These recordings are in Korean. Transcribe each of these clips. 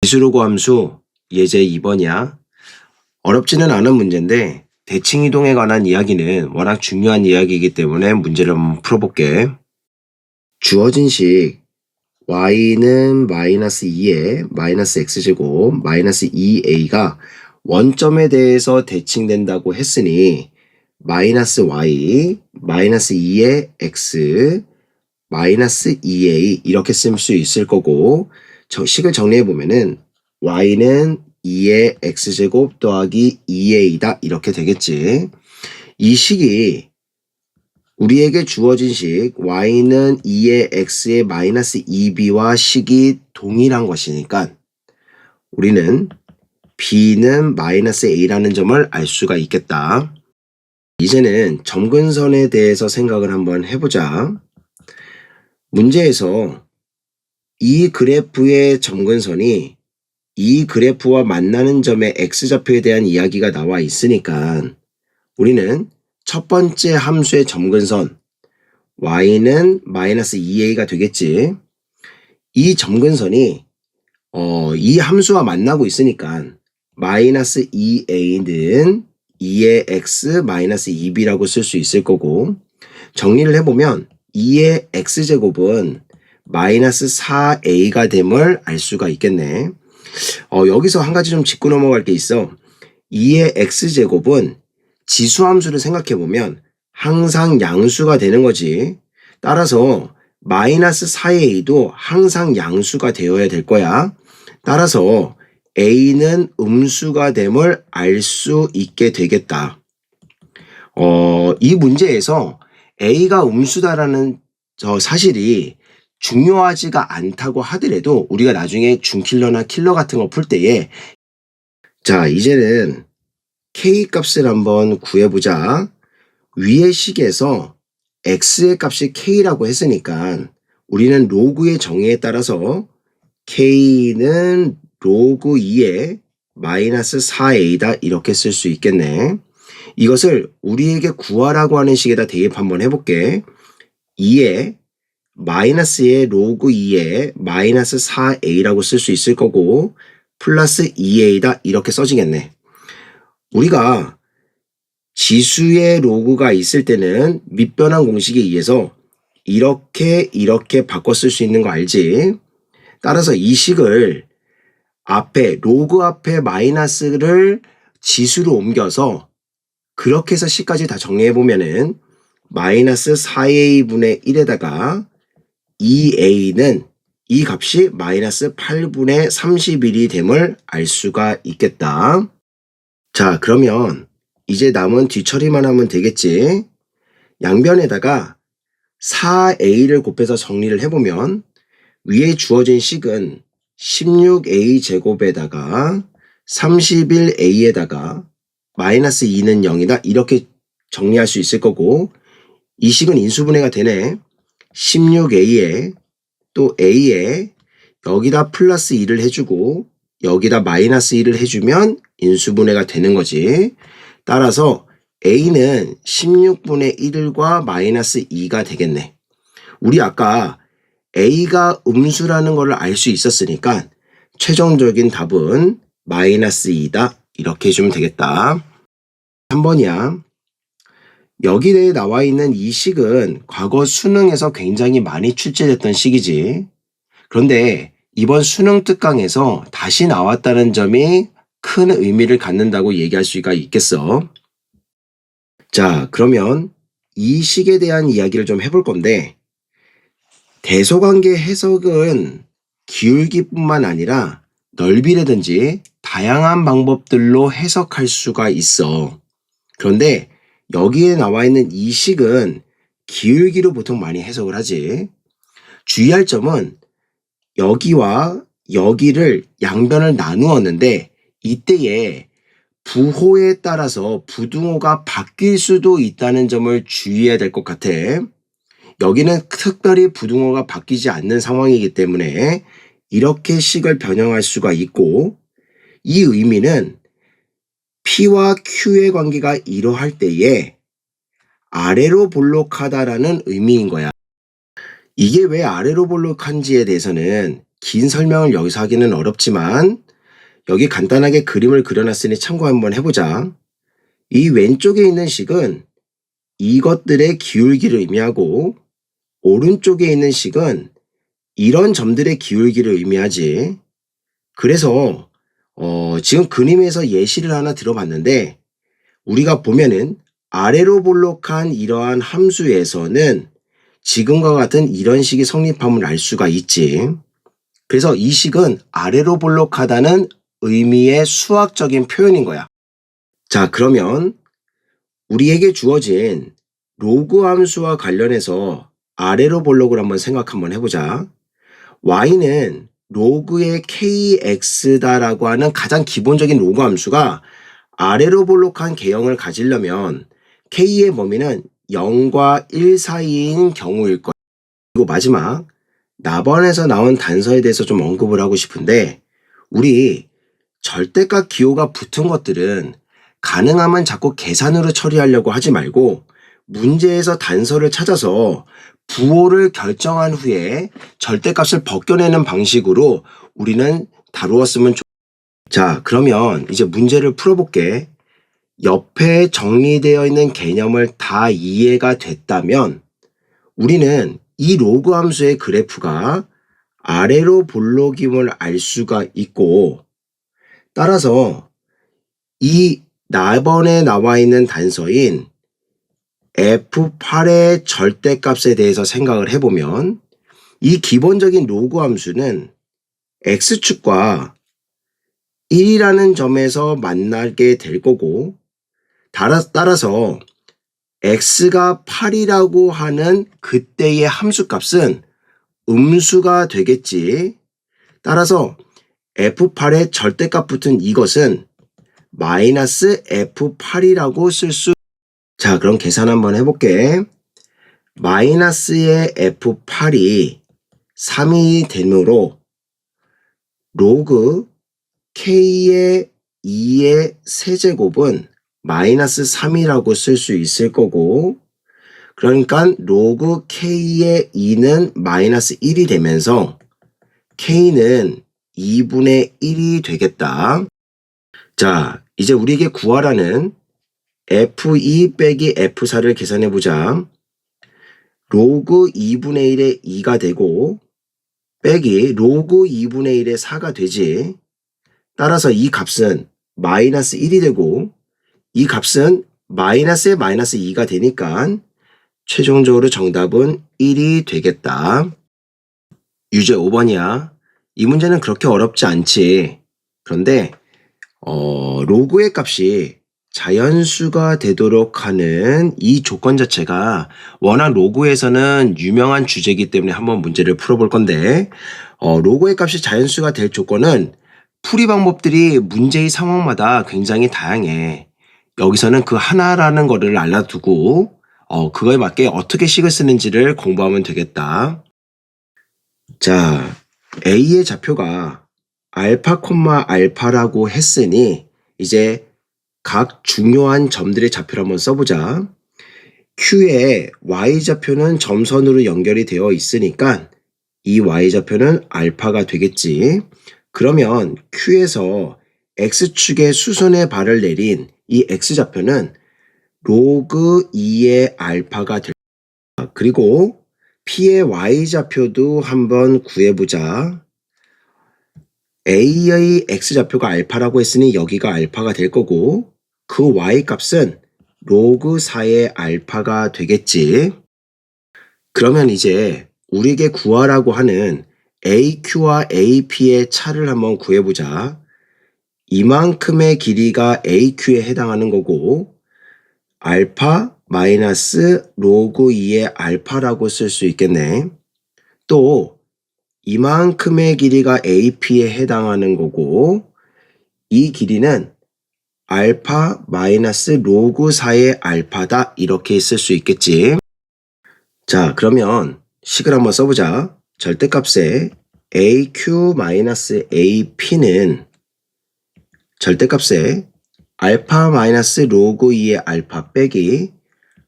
지수로그 함수 예제 2번이야. 어렵지는 않은 문제인데 대칭 이동에 관한 이야기는 워낙 중요한 이야기이기 때문에 문제를 한번 풀어볼게. 주어진 식 y는 마이너스 2에 마이너스 x제곱 마이너스 2a가 원점에 대해서 대칭된다고 했으니 마이너스 y 마이너스 2의 x 마이너스 2a 이렇게 쓸 수 있을 거고, 식을 정리해 보면은 y는 2의 x제곱 더하기 2a다 이렇게 되겠지. 이 식이 우리에게 주어진 식 y는 2의 x의 마이너스 2b와 식이 동일한 것이니까 우리는 b는 마이너스 a라는 점을 알 수가 있겠다. 이제는 점근선에 대해서 생각을 한번 해보자. 문제에서 이 그래프의 점근선이 이 그래프와 만나는 점의 x좌표에 대한 이야기가 나와 있으니까 우리는 첫 번째 함수의 점근선 y는 마이너스 2a가 되겠지. 이 점근선이 이 함수와 만나고 있으니까 마이너스 2a는 2의 x 마이너스 2b라고 쓸 수 있을 거고, 정리를 해보면 2의 x제곱은 마이너스 4a가 됨을 알 수가 있겠네. 여기서 한 가지 좀 짚고 넘어갈 게 있어. 2의 x제곱은 지수함수를 생각해보면 항상 양수가 되는 거지. 따라서 마이너스 4a도 항상 양수가 되어야 될 거야. 따라서 a는 음수가 됨을 알 수 있게 되겠다. 이 문제에서 a가 음수다라는 사실이 중요하지가 않다고 하더라도 우리가 나중에 준킬러나 킬러 같은 거 풀 때에, 자, 이제는 k 값을 한번 구해보자. 위의 식에서 x의 값이 k라고 했으니까 우리는 로그의 정의에 따라서 k는 로그 2의 마이너스 4a다 이렇게 쓸 수 있겠네. 이것을 우리에게 구하라고 하는 식에다 대입 한번 해볼게. 2의 마이너스의 로그 2의 마이너스 4a라고 쓸 수 있을 거고, 플러스 2a다 이렇게 써지겠네. 우리가 지수의 로그가 있을 때는 밑변환 공식에 의해서 이렇게 바꿔 쓸 수 있는 거 알지? 따라서 이 식을 앞에 로그 앞에 마이너스를 지수로 옮겨서 그렇게 해서 식까지 다 정리해 보면은 마이너스 4a분의 1에다가 2a는 이 값이 마이너스 8분의 31이 됨을 알 수가 있겠다. 자, 그러면 이제 남은 뒤처리만 하면 되겠지. 양변에다가 4a를 곱해서 정리를 해보면 위에 주어진 식은 16a 제곱에다가 31a에다가 마이너스 2는 0이다 이렇게 정리할 수 있을 거고, 이 식은 인수분해가 되네. 16a에 또 a에 여기다 플러스 2를 해주고 여기다 마이너스 2를 해주면 인수분해가 되는 거지. 따라서 a는 16분의 1과 마이너스 2가 되겠네. 우리 아까 a가 음수라는 걸 알 수 있었으니까 최종적인 답은 마이너스 2다 이렇게 해주면 되겠다. 3번이야. 여기에 나와 있는 이 식은 과거 수능에서 굉장히 많이 출제됐던 식이지. 그런데 이번 수능 특강에서 다시 나왔다는 점이 큰 의미를 갖는다고 얘기할 수가 있겠어. 자, 그러면 이 식에 대한 이야기를 좀 해볼 건데, 대소관계 해석은 기울기뿐만 아니라 넓이라든지 다양한 방법들로 해석할 수가 있어. 그런데 여기에 나와 있는 이 식은 기울기로 보통 많이 해석을 하지. 주의할 점은 여기와 여기를 양변을 나누었는데 이때에 부호에 따라서 부등호가 바뀔 수도 있다는 점을 주의해야 될 것 같아. 여기는 특별히 부등호가 바뀌지 않는 상황이기 때문에 이렇게 식을 변형할 수가 있고, 이 의미는 P와 Q의 관계가 이러할 때에 아래로 볼록하다라는 의미인 거야. 이게 왜 아래로 볼록한지에 대해서는 긴 설명을 여기서 하기는 어렵지만 여기 간단하게 그림을 그려놨으니 참고 한번 해보자. 이 왼쪽에 있는 식은 이것들의 기울기를 의미하고 오른쪽에 있는 식은 이런 점들의 기울기를 의미하지. 그래서 지금 그림에서 예시를 하나 들어봤는데 우리가 보면은 아래로 볼록한 이러한 함수에서는 지금과 같은 이런 식이 성립함을 알 수가 있지. 그래서 이 식은 아래로 볼록하다는 의미의 수학적인 표현인 거야. 자, 그러면 우리에게 주어진 로그 함수와 관련해서 아래로 볼록을 한번 해보자. y는 로그의 kx다라고 하는 가장 기본적인 로그 함수가 아래로 볼록한 개형을 가지려면 k의 범위는 0과 1 사이인 경우일 거야. 그리고 마지막 나번에서 나온 단서에 대해서 좀 언급을 하고 싶은데 우리 절대값 기호가 붙은 것들은 가능하면 자꾸 계산으로 처리하려고 하지 말고 문제에서 단서를 찾아서 부호를 결정한 후에 절대값을 벗겨내는 방식으로 우리는 다루었으면 자, 그러면 이제 문제를 풀어볼게. 옆에 정리되어 있는 개념을 다 이해가 됐다면 우리는 이 로그 함수의 그래프가 아래로 볼록임을 알 수가 있고 따라서 이 나번에 나와 있는 단서인 F8의 절대값에 대해서 생각을 해보면 이 기본적인 로그 함수는 X축과 1이라는 점에서 만나게 될 거고 따라서 x가 8이라고 하는 그때의 함수값은 음수가 되겠지. 따라서 f8의 절대값 붙은 이것은 마이너스 f8이라고 쓸 수. 자, 그럼 계산 한번 해볼게. 마이너스의 f8이 3이 되므로 로그 k의 2의 세제곱은 마이너스 3이라고 쓸 수 있을 거고 그러니까 로그 k의 2는 마이너스 1이 되면서 k는 2분의 1이 되겠다. 자, 이제 우리에게 구하라는 f2 빼기 f4를 계산해보자. 로그 2분의 1의 2가 되고 빼기 로그 2분의 1의 4가 되지. 따라서 이 값은 마이너스 1이 되고 이 값은 마이너스에 마이너스 2가 되니까 최종적으로 정답은 1이 되겠다. 유제 5번이야. 이 문제는 그렇게 어렵지 않지. 그런데 로그의 값이 자연수가 되도록 하는 이 조건 자체가 워낙 로그에서는 유명한 주제이기 때문에 한번 문제를 풀어볼 건데 로그의 값이 자연수가 될 조건은 풀이 방법들이 문제의 상황마다 굉장히 다양해. 여기서는 그 하나라는 거를 알아두고 그거에 맞게 어떻게 식을 쓰는지를 공부하면 되겠다. 자, A의 좌표가 알파, 알파라고 했으니 이제 각 중요한 점들의 좌표를 한번 써보자. Q의 Y좌표는 점선으로 연결이 되어 있으니까 이 Y좌표는 알파가 되겠지. 그러면 Q에서 X축의 수선의 발을 내린 이 X좌표는 로그 2의 알파가 될 거야. 그리고 P의 Y좌표도 한번 구해보자. A의 X좌표가 알파라고 했으니 여기가 알파가 될 거고 그 Y값은 로그 4의 알파가 되겠지. 그러면 이제 우리에게 구하라고 하는 AQ와 AP의 차를 한번 구해보자. 이만큼의 길이가 AQ에 해당하는 거고 알파 마이너스 로그 2의 알파라고 쓸 수 있겠네. 또 이만큼의 길이가 AP에 해당하는 거고 이 길이는 알파 마이너스 로그 4의 알파다 이렇게 쓸 수 있겠지. 자, 그러면 식을 한번 써보자. 절대값에 AQ 마이너스 AP는 절대값에 알파 마이너스 로그 2의 알파 빼기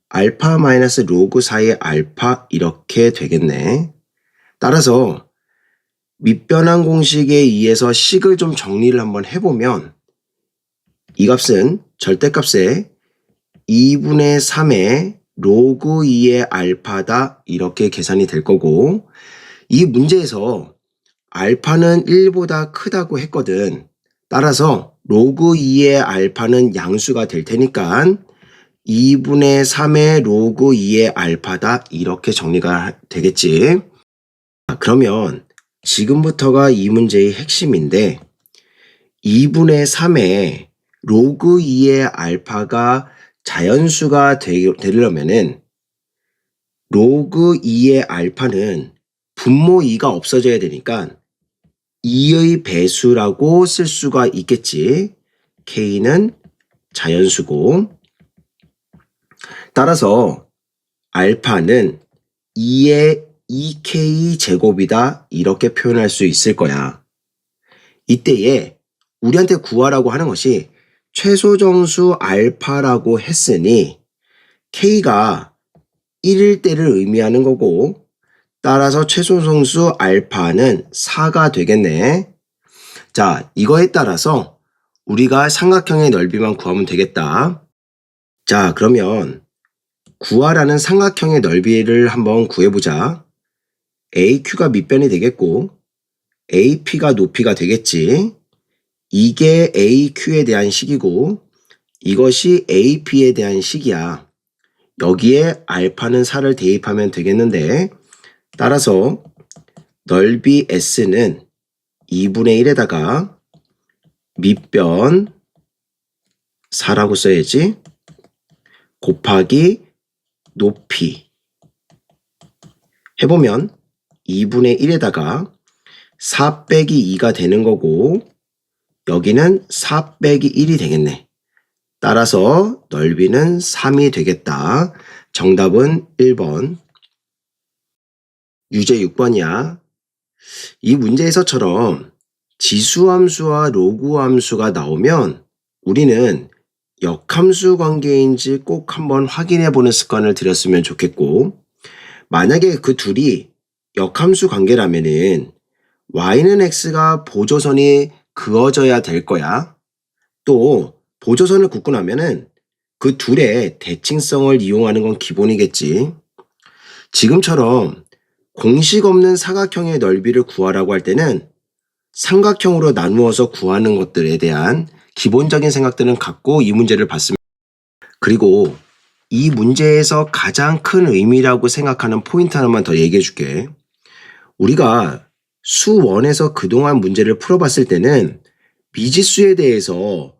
알파 마이너스 로그 4의 알파 이렇게 되겠네. 따라서 밑변환 공식에 의해서 식을 좀 정리를 한번 해보면 이 값은 절대값에 2분의 3의 로그 2의 알파다 이렇게 계산이 될 거고 이 문제에서 알파는 1보다 크다고 했거든. 따라서 로그 2의 알파는 양수가 될 테니까 2분의 3의 로그 2의 알파다 이렇게 정리가 되겠지. 그러면 지금부터가 이 문제의 핵심인데 2분의 3의 로그 2의 알파가 자연수가 되려면은 로그 2의 알파는 분모 2가 없어져야 되니까 2의 배수라고 쓸 수가 있겠지. K는 자연수고 따라서 알파는 2의 2K 제곱이다 이렇게 표현할 수 있을 거야. 이때에 우리한테 구하라고 하는 것이 최소정수 알파라고 했으니 K가 1일 때를 의미하는 거고 따라서 최소정수 알파는 4가 되겠네. 자, 이거에 따라서 우리가 삼각형의 넓이만 구하면 되겠다. 자, 그러면 구하라는 삼각형의 넓이를 한번 구해보자. AQ가 밑변이 되겠고 AP가 높이가 되겠지. 이게 AQ에 대한 식이고 이것이 AP에 대한 식이야. 여기에 알파는 4를 대입하면 되겠는데 따라서 넓이 S는 2분의 1에다가 밑변 4라고 써야지. 곱하기 높이 해보면 2분의 1에다가 4 빼기 2가 되는 거고 여기는 4 빼기 1이 되겠네. 따라서 넓이는 3이 되겠다. 정답은 1번. 유제 6번이야. 이 문제에서처럼 지수함수와 로그함수가 나오면 우리는 역함수 관계인지 꼭 한번 확인해 보는 습관을 들였으면 좋겠고 만약에 그 둘이 역함수 관계라면은 y는 x가 보조선이 그어져야 될 거야. 또 보조선을 긋고 나면은 그 둘의 대칭성을 이용하는 건 기본이겠지. 지금처럼 공식 없는 사각형의 넓이를 구하라고 할 때는 삼각형으로 나누어서 구하는 것들에 대한 기본적인 생각들은 갖고 이 문제를 봤으면 그리고 이 문제에서 가장 큰 의미라고 생각하는 포인트 하나만 더 얘기해 줄게. 우리가 수1에서 그동안 문제를 풀어봤을 때는 미지수에 대해서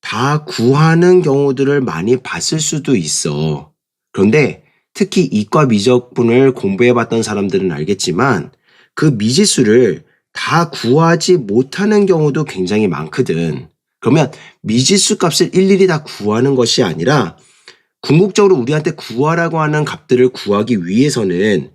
다 구하는 경우들을 많이 봤을 수도 있어. 그런데 특히 이과 미적분을 공부해봤던 사람들은 알겠지만 그 미지수를 다 구하지 못하는 경우도 굉장히 많거든. 그러면 미지수 값을 일일이 다 구하는 것이 아니라 궁극적으로 우리한테 구하라고 하는 값들을 구하기 위해서는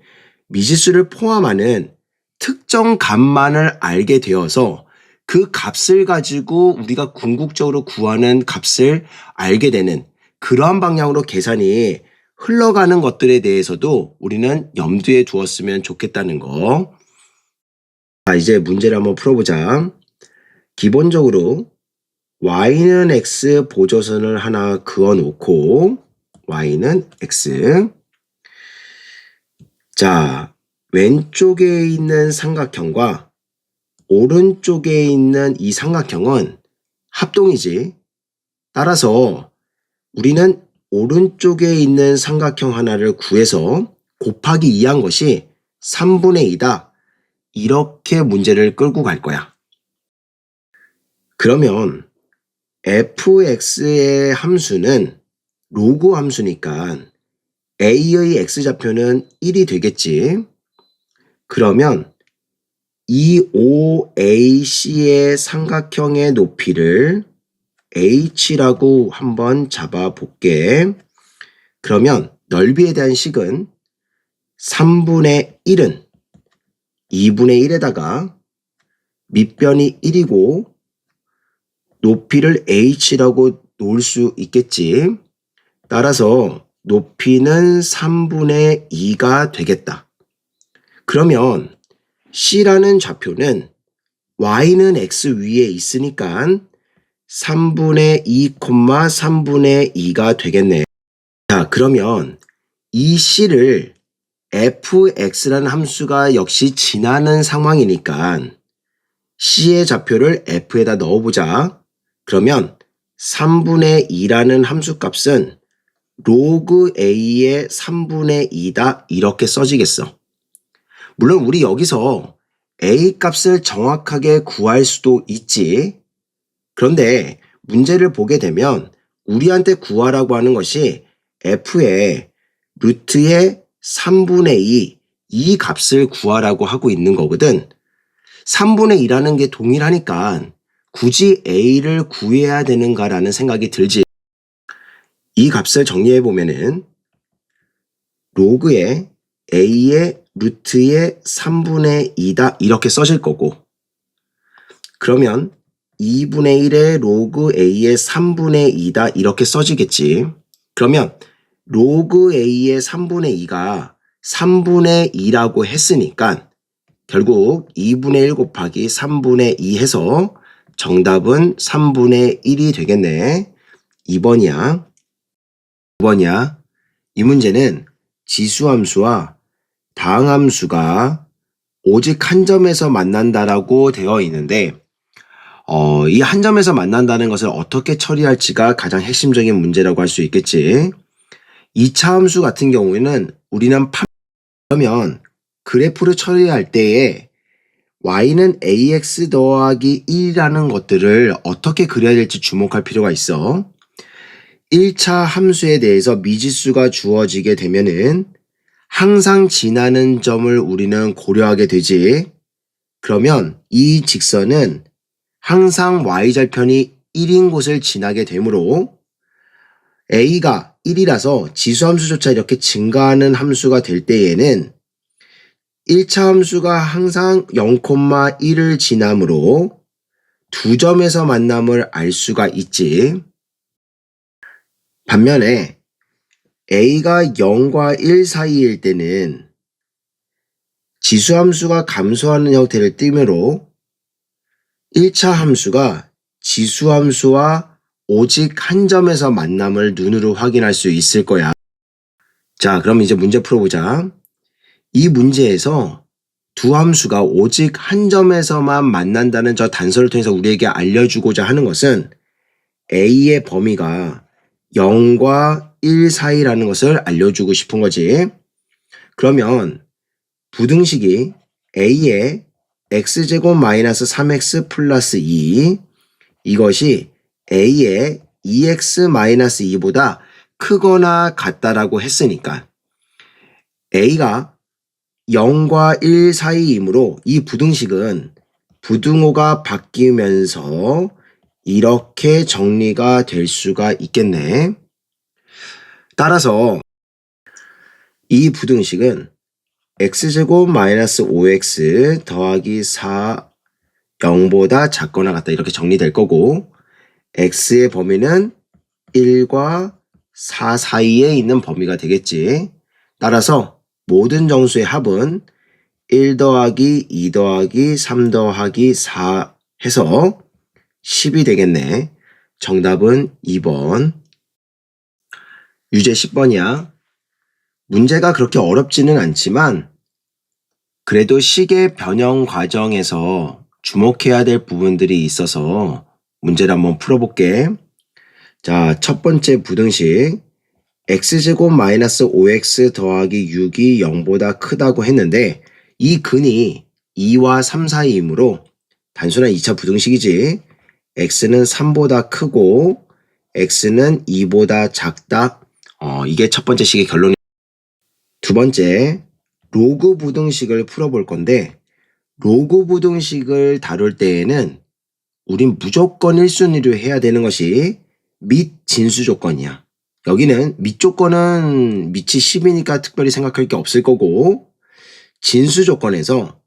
미지수를 포함하는 특정 값만을 알게 되어서 그 값을 가지고 우리가 궁극적으로 구하는 값을 알게 되는 그러한 방향으로 계산이 흘러가는 것들에 대해서도 우리는 염두에 두었으면 좋겠다는 거. 자, 이제 문제를 한번 풀어보자. 기본적으로 y는 x 보조선을 하나 그어놓고 y는 x. 자, 왼쪽에 있는 삼각형과 오른쪽에 있는 이 삼각형은 합동이지. 따라서 우리는 오른쪽에 있는 삼각형 하나를 구해서 곱하기 2한 것이 3분의 2다. 이렇게 문제를 끌고 갈 거야. 그러면 fx의 함수는 로그 함수니까 a의 x좌표는 1이 되겠지. 그러면 이 OAC의 삼각형의 높이를 h라고 한번 잡아볼게. 그러면 넓이에 대한 식은 3분의 1은 2분의 1에다가 밑변이 1이고 높이를 h라고 놓을 수 있겠지. 따라서 높이는 3분의 2가 되겠다. 그러면 C라는 좌표는 y는 x 위에 있으니까 3분의 2, 3분의 2가 되겠네. 자, 그러면 이 C를 fx라는 함수가 역시 지나는 상황이니까 C의 좌표를 f에다 넣어보자. 그러면 3분의 2라는 함수 값은 로그 a의 3분의 2다 이렇게 써지겠어. 물론 우리 여기서 a 값을 정확하게 구할 수도 있지. 그런데 문제를 보게 되면 우리한테 구하라고 하는 것이 f의 루트의 3분의 2, 이 값을 구하라고 하고 있는 거거든. 3분의 2라는 게 동일하니까 굳이 a를 구해야 되는가라는 생각이 들지. 이 값을 정리해 보면은 로그의 a의 루트의 3분의 2다 이렇게 써질 거고, 그러면 2분의 1의 로그 a의 3분의 2다 이렇게 써지겠지. 그러면 로그 a의 3분의 2가 3분의 2라고 했으니까 결국 2분의 1 곱하기 3분의 2 해서 정답은 3분의 1이 되겠네. 2번이야. 2번이야. 이 문제는 지수함수와 다항함수가 오직 한 점에서 만난다라고 되어 있는데 이 한 점에서 만난다는 것을 어떻게 처리할지가 가장 핵심적인 문제라고 할 수 있겠지. 2차 함수 같은 경우에는 우리는 그러면 그래프를 처리할 때에 y는 ax 더하기 1이라는 것들을 어떻게 그려야 될지 주목할 필요가 있어. 1차 함수에 대해서 미지수가 주어지게 되면은 항상 지나는 점을 우리는 고려하게 되지. 그러면 이 직선은 항상 y절편이 1인 곳을 지나게 되므로 a가 1이라서 지수함수조차 이렇게 증가하는 함수가 될 때에는 1차 함수가 항상 0,1을 지나므로 두 점에서 만남을 알 수가 있지. 반면에 a가 0과 1 사이일 때는 지수함수가 감소하는 형태를 띠므로 1차 함수가 지수함수와 오직 한 점에서 만남을 눈으로 확인할 수 있을 거야. 자, 그럼 이제 문제 풀어보자. 이 문제에서 두 함수가 오직 한 점에서만 만난다는 저 단서를 통해서 우리에게 알려주고자 하는 것은 a의 범위가 0과 1 사이라는 것을 알려주고 싶은 거지. 그러면 부등식이 a의 x제곱 마이너스 3x 플러스 2 이것이 a의 2x 마이너스 2보다 크거나 같다라고 했으니까 a가 0과 1 사이이므로 이 부등식은 부등호가 바뀌면서 이렇게 정리가 될 수가 있겠네. 따라서 이 부등식은 x제곱 마이너스 5x 더하기 4 0보다 작거나 같다 이렇게 정리될 거고 x의 범위는 1과 4 사이에 있는 범위가 되겠지. 따라서 모든 정수의 합은 1 더하기 2 더하기 3 더하기 4 해서 10이 되겠네. 정답은 2번. 유제 10번이야. 문제가 그렇게 어렵지는 않지만 그래도 시계 변형 과정에서 주목해야 될 부분들이 있어서 문제를 한번 풀어볼게. 자, 첫 번째 부등식 x제곱 마이너스 5x 더하기 6이 0보다 크다고 했는데 이 근이 2와 3 사이이므로 단순한 2차 부등식이지. x는 3보다 크고 x는 2보다 작다. 이게 첫 번째 식의 결론이야. 두 번째, 로그 부등식을 풀어볼 건데 로그 부등식을 다룰 때에는 우린 무조건 1순위로 해야 되는 것이 및 진수 조건이야. 여기는 및 조건은 밑이 10이니까 특별히 생각할 게 없을 거고 진수 조건에서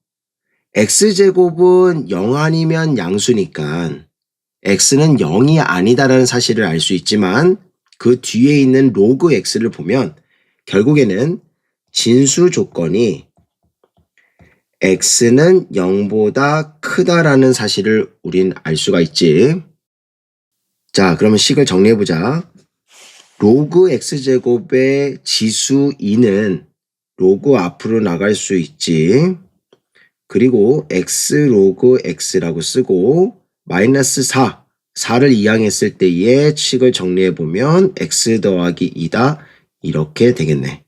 x제곱은 0 아니면 양수니까 x는 0이 아니다라는 사실을 알 수 있지만 그 뒤에 있는 로그 x를 보면 결국에는 진수 조건이 x는 0보다 크다라는 사실을 우린 알 수가 있지. 자, 그러면 식을 정리해보자. 로그 x제곱의 지수 2는 로그 앞으로 나갈 수 있지. 그리고 x 로그 x라고 쓰고 마이너스 4를 이항했을 때의 식을 정리해보면 x 더하기 2다 이렇게 되겠네.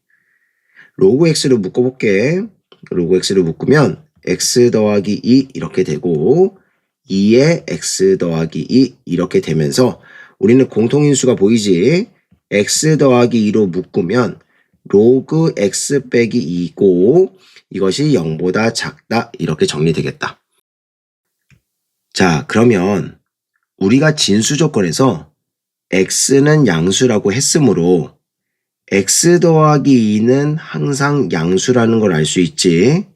로그 x로 묶어볼게. 로그 x로 묶으면 x 더하기 2 이렇게 되고 2에 x 더하기 2 이렇게 되면서 우리는 공통인수가 보이지? x 더하기 2로 묶으면 로그 x 빼기 2고 이것이 0보다 작다 이렇게 정리되겠다. 자, 그러면 우리가 진수 조건에서 x는 양수라고 했으므로 x 더하기 2는 항상 양수라는 걸 알 수 있지.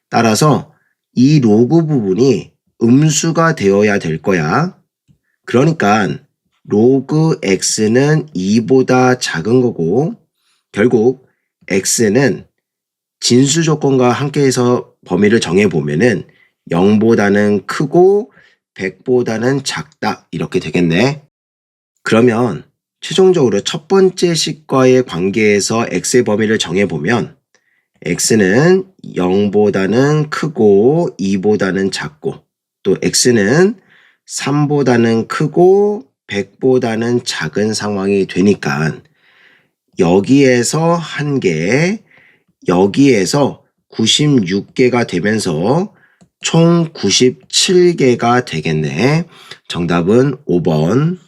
따라서 이 로그 부분이 음수가 되어야 될 거야. 그러니까 로그 x는 2보다 작은 거고 결국 x는 진수 조건과 함께해서 범위를 정해보면은 0보다는 크고 100보다는 작다 이렇게 되겠네. 그러면 최종적으로 첫 번째 식과의 관계에서 x의 범위를 정해보면 x는 0보다는 크고 2보다는 작고 또 x는 3보다는 크고 100보다는 작은 상황이 되니까 여기에서 1개, 여기에서 96개가 되면서 총 97개가 되겠네. 정답은 5번.